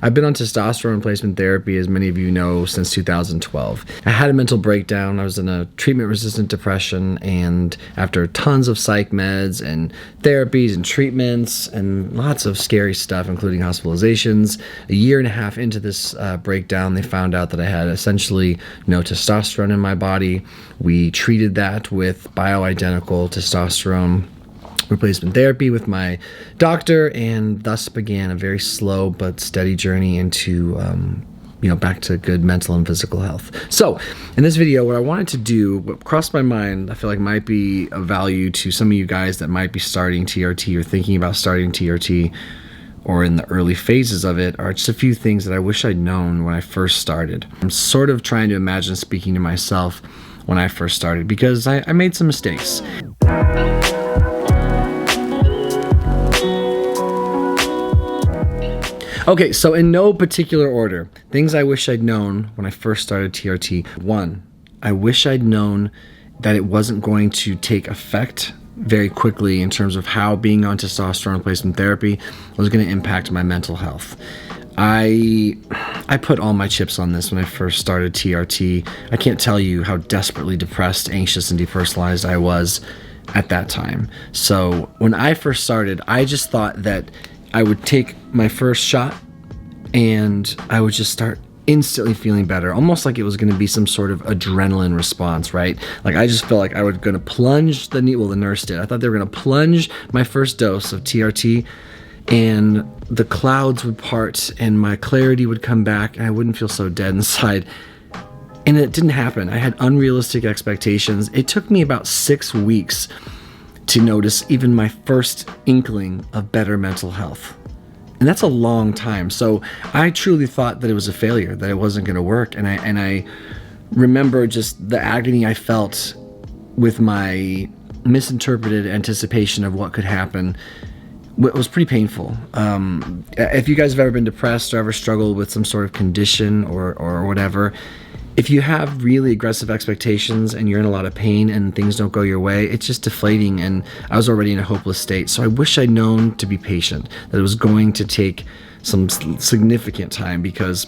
I've been on testosterone replacement therapy, as many of you know, since 2012. I had a mental breakdown. I was in a treatment-resistant depression, and after tons of psych meds and therapies and treatments and lots of scary stuff, including hospitalizations, a year and a half into this breakdown, they found out that I had essentially no testosterone in my body. We treated that with bioidentical testosterone replacement therapy with my doctor, and thus began a very slow but steady journey into back to good mental and physical health. So in this video, what I wanted to do, what crossed my mind, I feel like might be of value to some of you guys that might be starting TRT or thinking about starting TRT or in the early phases of it, are just a few things that I wish I'd known when I first started. I'm sort of trying to imagine speaking to myself when I first started, because I made some mistakes. Okay, so in no particular order, things I wish I'd known when I first started TRT. 1, I wish I'd known that it wasn't going to take effect very quickly in terms of how being on testosterone replacement therapy was going to impact my mental health. I put all my chips on this when I first started TRT. I can't tell you how desperately depressed, anxious, and depersonalized I was at that time. So when I first started, I just thought that I would take my first shot and I would just start instantly feeling better, almost like it was going to be some sort of adrenaline response, right? Like I just felt like I was going to plunge the needle. Well, the nurse did. I thought they were going to plunge my first dose of TRT and the clouds would part and my clarity would come back and I wouldn't feel so dead inside. And it didn't happen. I had unrealistic expectations. It took me about 6 weeks to notice even my first inkling of better mental health. And that's a long time. So I truly thought that it was a failure, that it wasn't going to work. And I remember just the agony I felt with my misinterpreted anticipation of what could happen. It was pretty painful. If you guys have ever been depressed or ever struggled with some sort of condition or whatever, if you have really aggressive expectations and you're in a lot of pain and things don't go your way, it's just deflating, and I was already in a hopeless state. So I wish I'd known to be patient, that it was going to take some significant time, because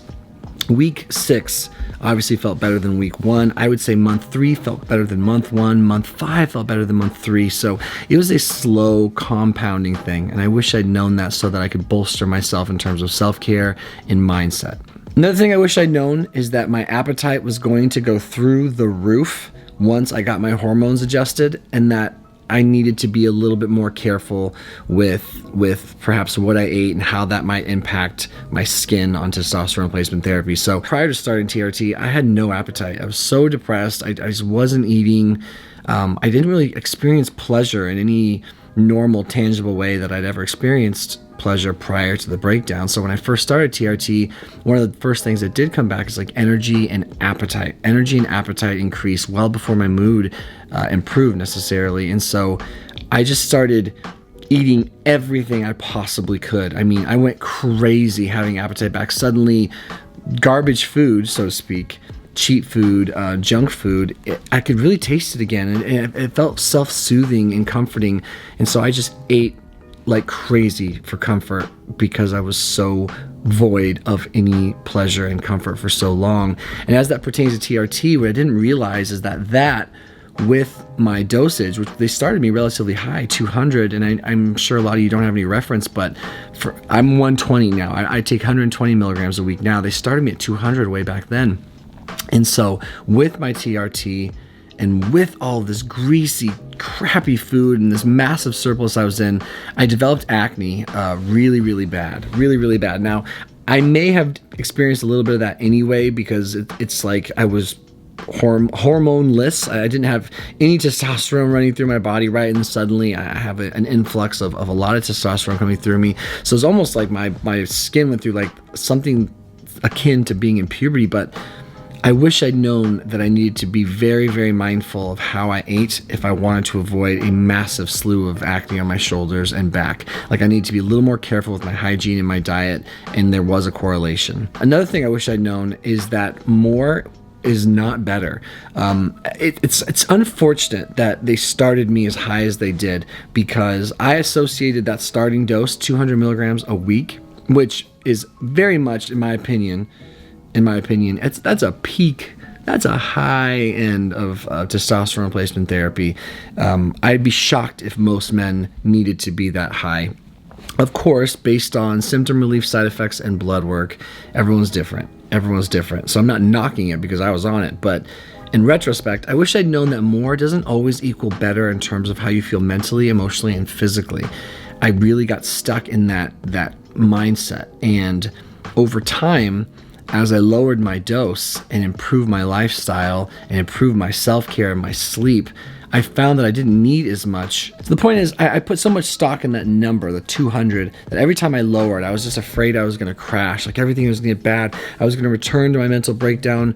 week 6 obviously felt better than week 1. I would say month 3 felt better than month 1. Month 5 felt better than month 3. So it was a slow compounding thing, and I wish I'd known that so that I could bolster myself in terms of self-care and mindset. Another thing I wish I'd known is that my appetite was going to go through the roof once I got my hormones adjusted, and that I needed to be a little bit more careful with perhaps what I ate and how that might impact my skin on testosterone replacement therapy. So prior to starting TRT, I had no appetite. I was so depressed. I just wasn't eating. I didn't really experience pleasure in any normal, tangible way that I'd ever experienced pleasure prior to the breakdown. So when I first started TRT, one of the first things that did come back is like energy and appetite. Energy and appetite increased well before my mood improved necessarily. And so I just started eating everything I possibly could. I mean, I went crazy having appetite back. Suddenly, garbage food, so to speak, cheap food, junk food, I could really taste it again, and it felt self-soothing and comforting. And so I just ate like crazy for comfort, because I was so void of any pleasure and comfort for so long. And as that pertains to TRT, what I didn't realize is that with my dosage, which they started me relatively high, 200, and I'm sure a lot of you don't have any reference, but I'm 120 now. I take 120 milligrams a week now. They started me at 200 way back then. And so with my TRT and with all this greasy, crappy food and this massive surplus I was in, I developed acne really, really bad. Really, really bad. Now, I may have experienced a little bit of that anyway, because it's like I was hormoneless. I didn't have any testosterone running through my body, right? And suddenly I have an influx of a lot of testosterone coming through me. So it's almost like my skin went through like something akin to being in puberty. But I wish I'd known that I needed to be very, very mindful of how I ate if I wanted to avoid a massive slew of acne on my shoulders and back. Like I need to be a little more careful with my hygiene and my diet, and there was a correlation. Another thing I wish I'd known is that more is not better. It's unfortunate that they started me as high as they did, because I associated that starting dose, 200 milligrams a week, which is very much, in my opinion, that's a peak. That's a high end of testosterone replacement therapy. I'd be shocked if most men needed to be that high. Of course, based on symptom relief, side effects, and blood work, everyone's different. So I'm not knocking it because I was on it. But in retrospect, I wish I'd known that more doesn't always equal better in terms of how you feel mentally, emotionally, and physically. I really got stuck in that mindset. And over time, as I lowered my dose and improved my lifestyle and improved my self-care and my sleep, I found that I didn't need as much. So the point is, I put so much stock in that number, the 200, that every time I lowered, I was just afraid I was going to crash. Like everything was going to get bad. I was going to return to my mental breakdown.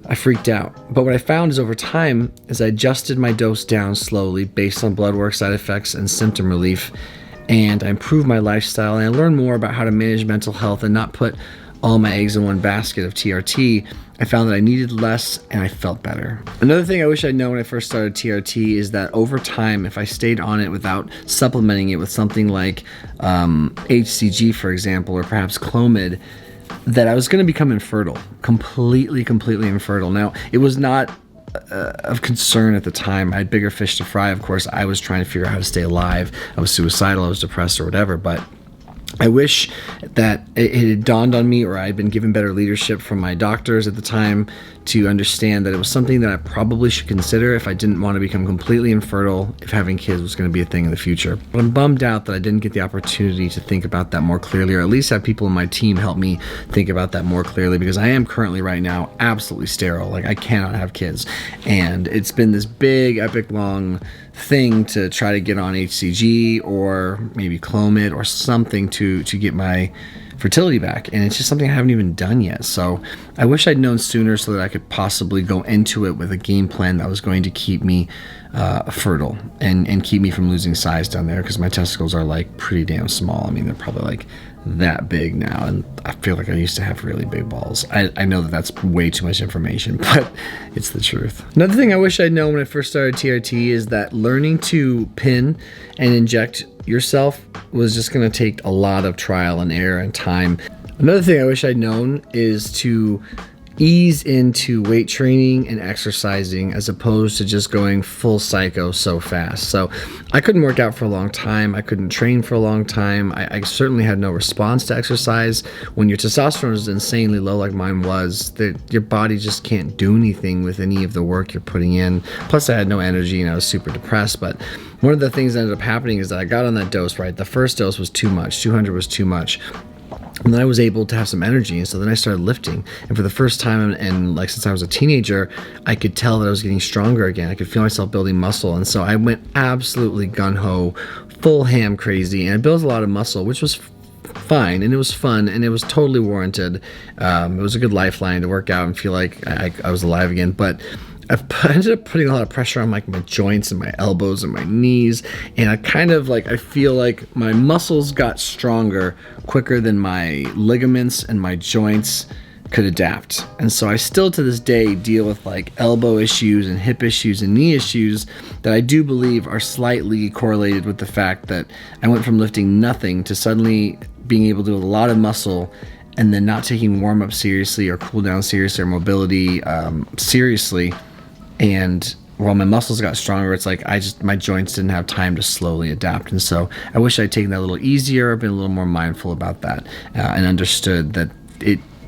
I freaked out. But what I found is over time, as I adjusted my dose down slowly based on blood work, side effects, and symptom relief, and I improved my lifestyle, and I learned more about how to manage mental health and not put all my eggs in one basket of TRT, I found that I needed less and I felt better. Another thing I wish I'd known when I first started TRT is that over time, if I stayed on it without supplementing it with something like HCG, for example, or perhaps Clomid, that I was going to become infertile, completely infertile. Now, it was not of concern at the time. I had bigger fish to fry. Of course, I was trying to figure out how to stay alive. I was suicidal, I was depressed or whatever, but I wish that it had dawned on me, or I'd been given better leadership from my doctors at the time to understand that it was something that I probably should consider if I didn't want to become completely infertile, if having kids was going to be a thing in the future. But I'm bummed out that I didn't get the opportunity to think about that more clearly, or at least have people in my team help me think about that more clearly, because I am currently right now absolutely sterile. Like, I cannot have kids. And it's been this big, epic, long thing to try to get on HCG or maybe Clomid or something to get my fertility back, and it's just something I haven't even done yet. So I wish I'd known sooner so that I could possibly go into it with a game plan that was going to keep me fertile and keep me from losing size down there, because my testicles are like pretty damn small. I mean, they're probably like that big now, and I feel like I used to have really big balls. I know that that's way too much information, but it's the truth. Another thing I wish I'd known when I first started TRT is that learning to pin and inject yourself was just going to take a lot of trial and error and time. Another thing I wish I'd known is to ease into weight training and exercising as opposed to just going full psycho so fast. So I couldn't work out for a long time. I couldn't train for a long time. I certainly had no response to exercise. When your testosterone is insanely low like mine was, your body just can't do anything with any of the work you're putting in. Plus I had no energy and I was super depressed. But one of the things that ended up happening is that I got on that dose, right? The first dose was too much. 200 was too much. And then I was able to have some energy, and so then I started lifting. And for the first time, and like since I was a teenager, I could tell that I was getting stronger again. I could feel myself building muscle, and so I went absolutely gun-ho, full ham crazy, and I built a lot of muscle, which was fine, and it was fun, and it was totally warranted. It was a good lifeline to work out and feel like I was alive again, but I ended up putting a lot of pressure on like my joints and my elbows and my knees, and I feel like my muscles got stronger quicker than my ligaments and my joints could adapt. And so I still to this day deal with like elbow issues and hip issues and knee issues that I do believe are slightly correlated with the fact that I went from lifting nothing to suddenly being able to do a lot of muscle, and then not taking warm-up seriously or cool down seriously or mobility seriously. And while my muscles got stronger, it's like my joints didn't have time to slowly adapt. And so I wish I'd taken that a little easier, been a little more mindful about that, and understood that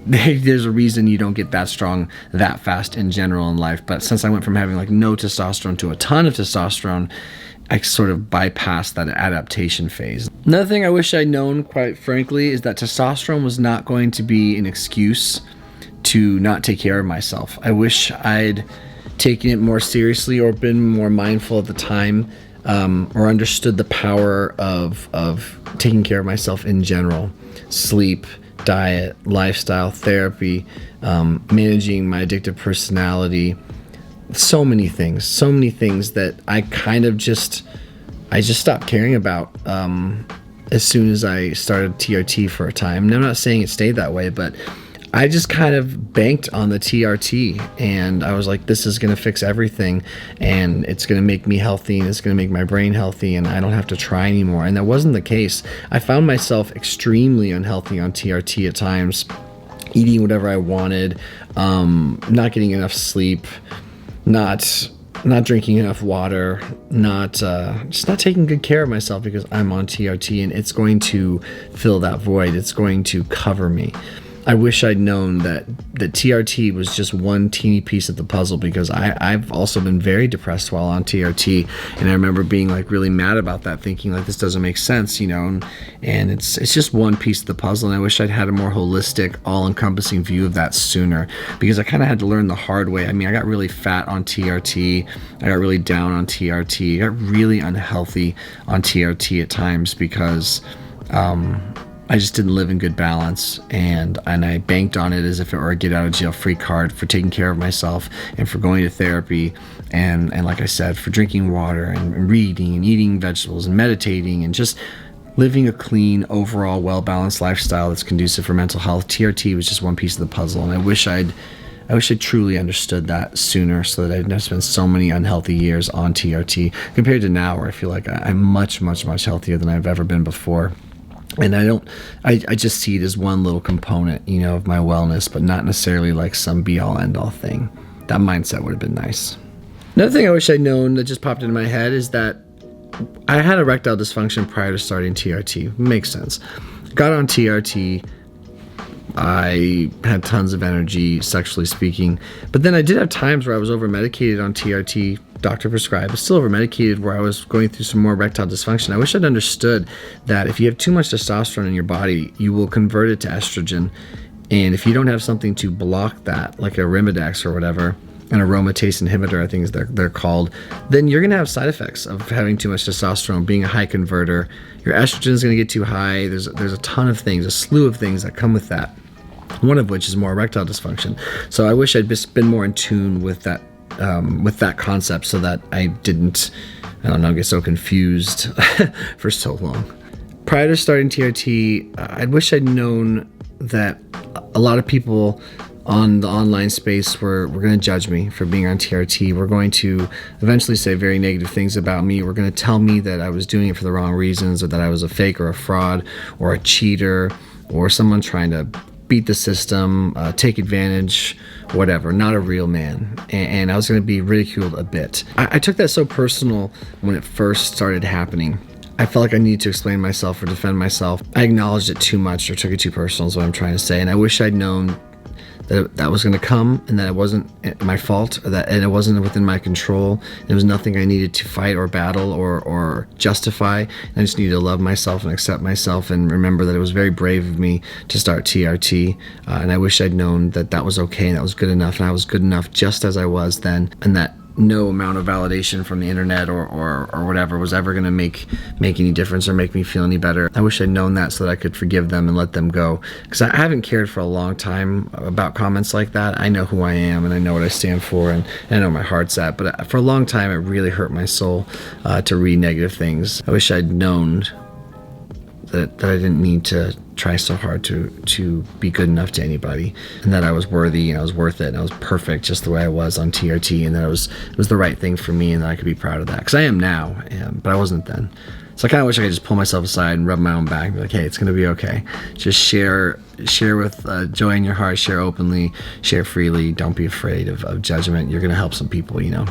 there's a reason you don't get that strong that fast in general in life. But since I went from having like no testosterone to a ton of testosterone, I sort of bypassed that adaptation phase. Another thing I wish I'd known, quite frankly, is that testosterone was not going to be an excuse to not take care of myself. I wish I'd taken it more seriously or been more mindful at the time, or understood the power of taking care of myself in general. Sleep, diet, lifestyle, therapy, managing my addictive personality, so many things that I just stopped caring about as soon as I started TRT for a time. And I'm not saying it stayed that way, but I just kind of banked on the TRT, and I was like, this is going to fix everything, and it's going to make me healthy, and it's going to make my brain healthy, and I don't have to try anymore. And that wasn't the case. I found myself extremely unhealthy on TRT at times, eating whatever I wanted, not getting enough sleep, not drinking enough water, just not taking good care of myself because I'm on TRT, and it's going to fill that void. It's going to cover me. I wish I'd known that TRT was just one teeny piece of the puzzle, because I've also been very depressed while on TRT, and I remember being like really mad about that, thinking like this doesn't make sense, you know, and it's just one piece of the puzzle, and I wish I'd had a more holistic, all-encompassing view of that sooner, because I kind of had to learn the hard way. I mean, I got really fat on TRT, I got really down on TRT, I got really unhealthy on TRT at times because I just didn't live in good balance, and I banked on it as if it were a get out of jail free card for taking care of myself and for going to therapy and like I said, for drinking water and reading and eating vegetables and meditating and just living a clean, overall well-balanced lifestyle that's conducive for mental health. TRT was just one piece of the puzzle, and I wish I truly understood that sooner, so that I didn't have to spend so many unhealthy years on TRT compared to now, where I feel like I'm much healthier than I've ever been before. And I just see it as one little component, you know, of my wellness, but not necessarily like some be-all, end-all thing. That mindset would have been nice. Another thing I wish I'd known that just popped into my head is that I had erectile dysfunction prior to starting TRT. Makes sense. Got on TRT. I had tons of energy, sexually speaking, but then I did have times where I was over-medicated on TRT, doctor prescribed, but still over-medicated, where I was going through some more erectile dysfunction. I wish I'd understood that if you have too much testosterone in your body, you will convert it to estrogen, and if you don't have something to block that, like a Arimidex or whatever, an aromatase inhibitor, I think they're called, then you're going to have side effects of having too much testosterone, being a high converter. Your estrogen is going to get too high. There's a ton of things, a slew of things that come with that, one of which is more erectile dysfunction. So I wish I'd just been more in tune with that concept, so that I didn't, I don't know, get so confused for so long. Prior to starting TRT, I wish I'd known that a lot of people on the online space were going to judge me for being on TRT. We're going to eventually say very negative things about me. We're going to tell me that I was doing it for the wrong reasons, or that I was a fake or a fraud or a cheater or someone trying to beat the system, take advantage, whatever, not a real man. And I was going to be ridiculed a bit. I took that so personal when it first started happening. I felt like I needed to explain myself or defend myself. I acknowledged it too much, or took it too personal, is what I'm trying to say. And I wish I'd known that was going to come, and that it wasn't my fault, and it wasn't within my control. There was nothing I needed to fight or battle or justify. I just needed to love myself and accept myself, and remember that it was very brave of me to start TRT. And I wish I'd known that that was okay, and that was good enough, and I was good enough just as I was then, and that no amount of validation from the internet or whatever was ever going to make any difference or make me feel any better. I wish I'd known that, so that I could forgive them and let them go, because I haven't cared for a long time about comments like that. I know who I am, and I know what I stand for, and I know where my heart's at, but for a long time it really hurt my soul to read negative things. I wish I'd known that I didn't need to try so hard to be good enough to anybody, and that I was worthy, and I was worth it, and I was perfect just the way I was on TRT, and that it was the right thing for me, and that I could be proud of that, because I am now, but I wasn't then. So I kind of wish I could just pull myself aside and rub my own back and be like, hey, it's going to be okay. Just share with joy in your heart, share openly, share freely. Don't be afraid of judgment. You're going to help some people, you know.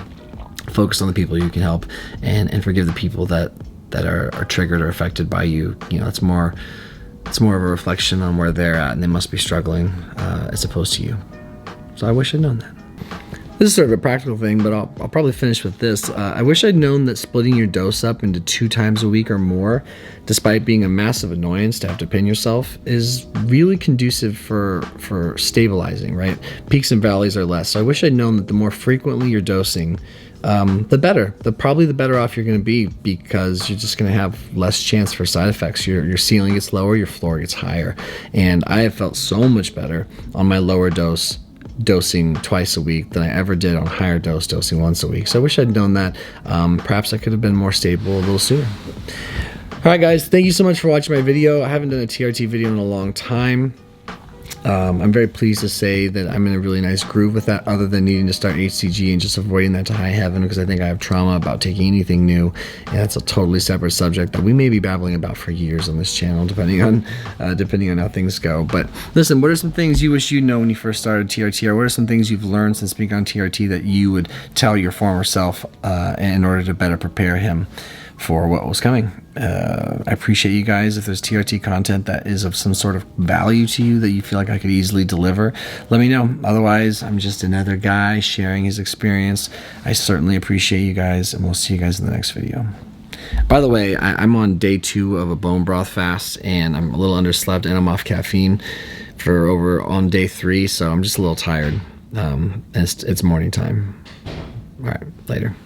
Focus on the people you can help, and forgive the people that are triggered or affected by you. You know, it's more of a reflection on where they're at, and they must be struggling as opposed to you. So I wish I'd known that. This is sort of a practical thing, but I'll probably finish with this. I wish I'd known that splitting your dose up into 2 times a week or more, despite being a massive annoyance to have to pin yourself, is really conducive for stabilizing, right? Peaks and valleys are less. So I wish I'd known that the more frequently you're dosing, the better. Probably the better off you're going to be, because you're just going to have less chance for side effects. Your ceiling gets lower, your floor gets higher. And I have felt so much better on my lower dose dosing twice a week than I ever did on higher dose dosing once a week. So I wish I'd known that. Perhaps I could have been more stable a little sooner. All right, guys, thank you so much for watching my video. I haven't done a TRT video in a long time. I'm very pleased to say that I'm in a really nice groove with that, other than needing to start HCG and just avoiding that to high heaven, because I think I have trauma about taking anything new, and that's a totally separate subject that we may be babbling about for years on this channel, depending on how things go. But listen, what are some things you wish you'd known when you first started TRT, or what are some things you've learned since being on TRT that you would tell your former self in order to better prepare him for what was coming? I appreciate you guys. If there's TRT content that is of some sort of value to you that you feel like I could easily deliver, let me know. Otherwise, I'm just another guy sharing his experience. I certainly appreciate you guys, and we'll see you guys in the next video. By the way, I'm on day 2 of a bone broth fast, and I'm a little underslept, and I'm off caffeine for over on day 3, so I'm just a little tired. It's morning time. All right, later.